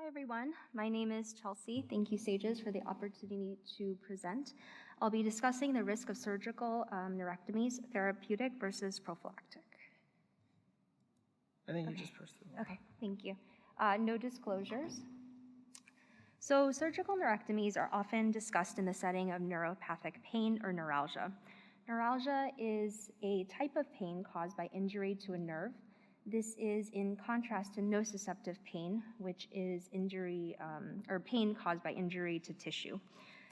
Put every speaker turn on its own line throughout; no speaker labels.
Hi everyone, my name is Chelsea. Thank you, Sages, for the opportunity to present. I'll be discussing the risk of surgical neurectomies, therapeutic versus prophylactic.
I think you just press through.
Okay, thank you. No disclosures. So surgical neurectomies are often discussed in the setting of neuropathic pain or neuralgia. Neuralgia is a type of pain caused by injury to a nerve. This is in contrast to nociceptive pain, which is injury or pain caused by injury to tissue.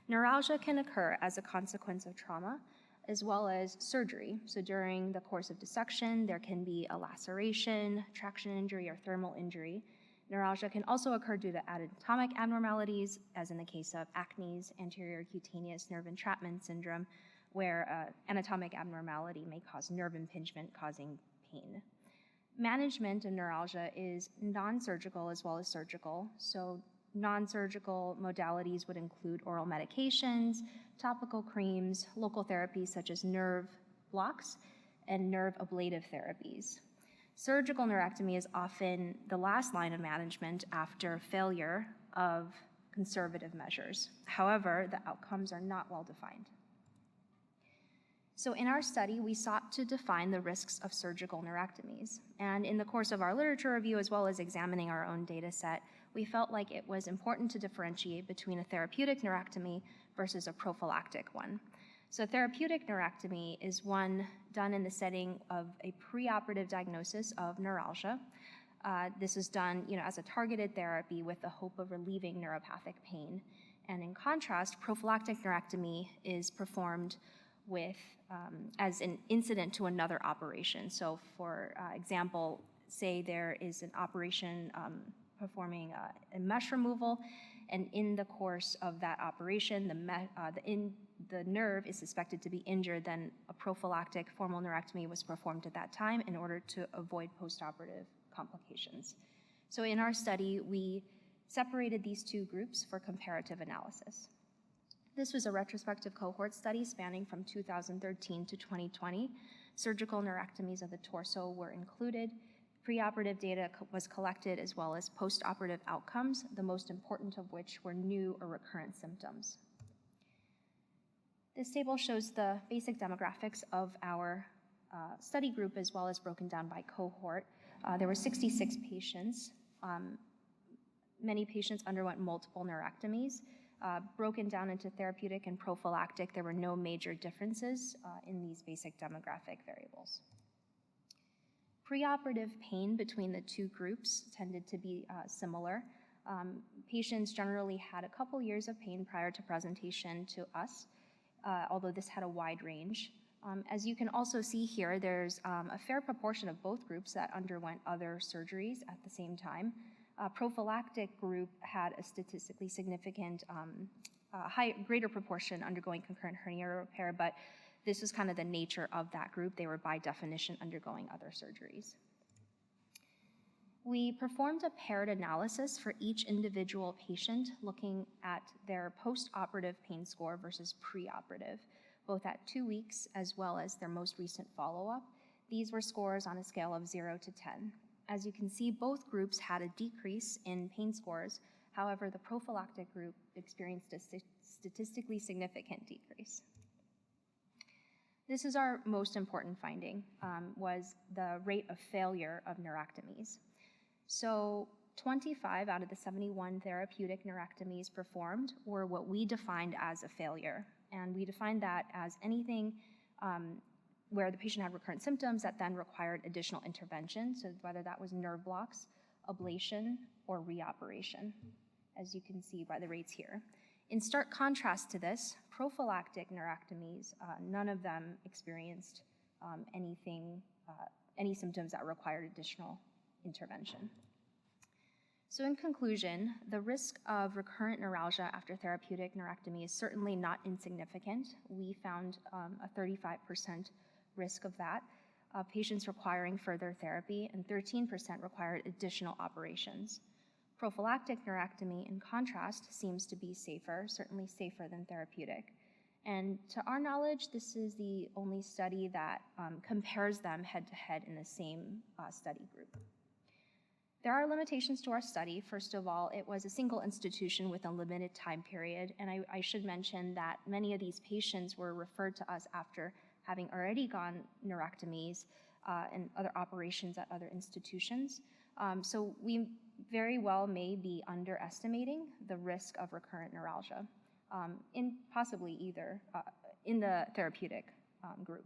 Neuralgia can occur as a consequence of trauma as well as surgery. So during the course of dissection, there can be a laceration, traction injury, or thermal injury. Neuralgia can also occur due to anatomic abnormalities, as in the case of acnes, anterior cutaneous nerve entrapment syndrome, where anatomic abnormality may cause nerve impingement, causing pain. Management of neuralgia is non-surgical as well as surgical. So non-surgical modalities would include oral medications, topical creams, local therapies such as nerve blocks, and nerve ablative therapies. Surgical neurectomy is often the last line of management after failure of conservative measures. However, the outcomes are not well defined. So in our study, we sought to define the risks of surgical neurectomies. And in the course of our literature review, as well as examining our own data set, we felt like it was important to differentiate between a therapeutic neurectomy versus a prophylactic one. So therapeutic neurectomy is one done in the setting of a preoperative diagnosis of neuralgia. This is done as a targeted therapy with the hope of relieving neuropathic pain. And in contrast, prophylactic neurectomy is performed with as an incident to another operation. So for example, say there is an operation performing a mesh removal, and in the course of that operation, the nerve is suspected to be injured, then a prophylactic formal neurectomy was performed at that time in order to avoid postoperative complications. So in our study, we separated these two groups for comparative analysis. This was a retrospective cohort study spanning from 2013 to 2020. Surgical neurectomies of the torso were included. Preoperative data was collected as well as postoperative outcomes, the most important of which were new or recurrent symptoms. This table shows the basic demographics of our study group as well as broken down by cohort. There were 66 patients. Many patients underwent multiple neurectomies. Broken down into therapeutic and prophylactic, there were no major differences in these basic demographic variables. Preoperative pain between the two groups tended to be similar. Patients generally had a couple years of pain prior to presentation to us, although this had a wide range. As you can also see here, there's a fair proportion of both groups that underwent other surgeries at the same time. Prophylactic group had a statistically significant, greater proportion undergoing concurrent hernia repair, but this is kind of the nature of that group. They were by definition undergoing other surgeries. We performed a paired analysis for each individual patient, looking at their post-operative pain score versus preoperative, both at 2 weeks as well as their most recent follow-up. These were scores on a scale of 0 to 10. As you can see, both groups had a decrease in pain scores. However, the prophylactic group experienced a statistically significant decrease. This is our most important finding, was the rate of failure of neurectomies. So 25 out of the 71 therapeutic neurectomies performed were what we defined as a failure. And we defined that as anything where the patient had recurrent symptoms that then required additional intervention, so whether that was nerve blocks, ablation, or reoperation, as you can see by the rates here. In stark contrast to this, prophylactic neurectomies, none of them experienced any symptoms that required additional intervention. So in conclusion, the risk of recurrent neuralgia after therapeutic neurectomy is certainly not insignificant. We found a 35% risk of that, patients requiring further therapy, and 13% required additional operations. Prophylactic neurectomy, in contrast, seems to be safer, certainly safer than therapeutic. And to our knowledge, this is the only study that compares them head-to-head in the same study group. There are limitations to our study. First of all, it was a single institution with a limited time period, and I should mention that many of these patients were referred to us after having already gone neurectomies and other operations at other institutions. So we very well may be underestimating the risk of recurrent neuralgia in possibly either in the therapeutic group.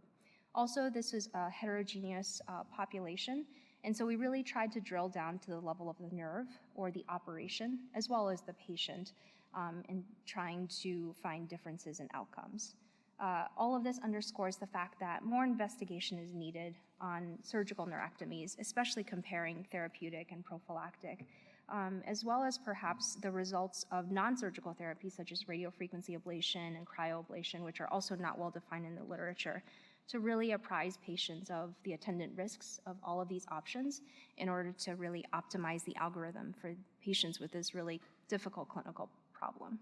Also, this is a heterogeneous population, and so we really tried to drill down to the level of the nerve or the operation, as well as the patient, in trying to find differences in outcomes. All of this underscores the fact that more investigation is needed on surgical neurectomies, especially comparing therapeutic and prophylactic, as well as perhaps the results of non-surgical therapies such as radiofrequency ablation and cryoablation, which are also not well defined in the literature, to really apprise patients of the attendant risks of all of these options in order to really optimize the algorithm for patients with this really difficult clinical problem.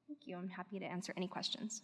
Thank you. I'm happy to answer any questions.